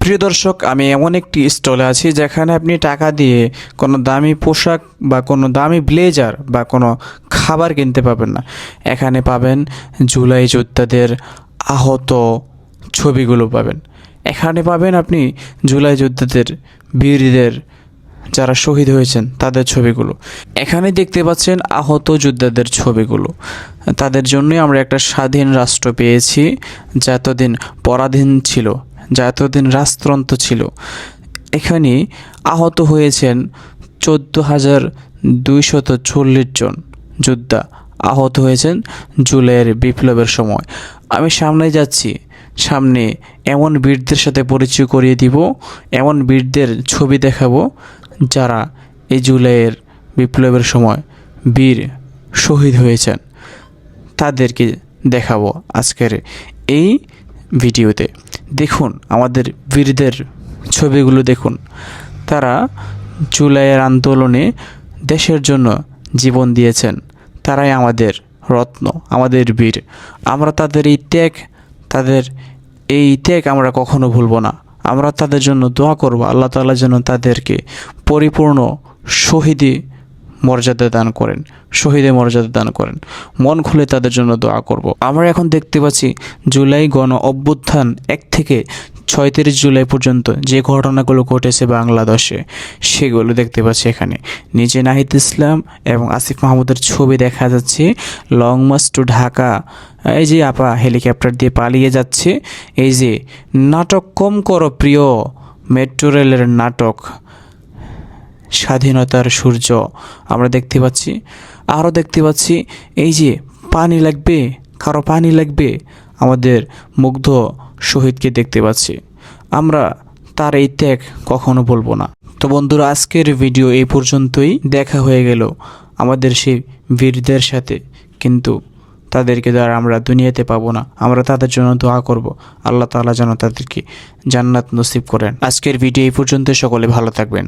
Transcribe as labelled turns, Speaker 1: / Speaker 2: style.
Speaker 1: প্রিয় দর্শক, আমি এমন একটি স্টলে আছি যেখানে আপনি টাকা দিয়ে কোনো দামি পোশাক বা কোনো দামি ব্লেজার বা কোনো খাবার কিনতে পাবেন না। এখানে পাবেন জুলাই যোদ্ধাদের আহত ছবিগুলো পাবেন। এখানে পাবেন আপনি জুলাই যোদ্ধাদের, বীরদের, যারা শহীদ হয়েছেন তাদের ছবিগুলো। এখানে দেখতে পাচ্ছেন আহত যোদ্ধাদের ছবিগুলো। তাদের জন্যই আমরা একটা স্বাধীন রাষ্ট্র পেয়েছি, যা এতদিন পরাধীন ছিল, যা এতদিন রাষ্ট্রন্ত ছিল। এখানে আহত হয়েছেন 14,240 জন যোদ্ধা আহত হয়েছেন জুলাইয়ের বিপ্লবের সময়। আমি সামনে যাচ্ছি, সামনে এমন বীরদের সাথে পরিচয় করিয়ে দিব, এমন বীরদের ছবি দেখাবো যারা এই জুলাইয়ের বিপ্লবের সময় বীর শহীদ হয়েছেন। তাদেরকে দেখাবো আজকের এই ভিডিওতে। দেখুন আমাদের বীরদের ছবিগুলো দেখুন। তারা জুলাইয়ের আন্দোলনে দেশের জন্য জীবন দিয়েছেন। তারাই আমাদের রত্ন, আমাদের বীর। আমরা তাদের এই ত্যাগ আমরা কখনো ভুলব না। আমরা তাদের জন্য দোয়া করব, আল্লাহ তাআলা যেন তাদেরকে পরিপূর্ণ শহীদের মর্যাদা দান করেন। মন খুলে তাদের জন্য দোয়া করব। আমরা এখন দেখতে পাচ্ছি জুলাই গণ অভ্যুত্থান 1 থেকে 36 জুলাই পর্যন্ত যে ঘটনাগুলো ঘটেছে বাংলাদেশে, সেগুলো দেখতে পাচ্ছি এখানে। নিজে নাহিদ ইসলাম এবং আসিফ মাহমুদের ছবি দেখা যাচ্ছে। লং মার্চ টু ঢাকা, এই যে আপা হেলিকপ্টার দিয়ে পালিয়ে যাচ্ছে। এই যে নাটক কম করো প্রিয়, মেট্রো রেলের নাটক স্বাধীনতার সূর্য আমরা দেখতে পাচ্ছি। আরও দেখতে পাচ্ছি এই যে পানি লাগবে, কারো পানি লাগবে, আমাদের মুগ্ধ শহীদকে দেখতে পাচ্ছি। আমরা তার এই ত্যাগ কখনো বলবো না। তো বন্ধুরা, আজকের ভিডিও এই পর্যন্তই। দেখা হয়ে গেল আমাদের সেই বীরদের সাথে, কিন্তু তাদেরকে দ্বারা আমরা দুনিয়াতে পাবো না। আমরা তাদের জন্য দোয়া করব, আল্লাহ তাআলা যেন তাদেরকে জান্নাত নসিব করেন। আজকের ভিডিও এই পর্যন্ত। সকলে ভালো থাকবেন।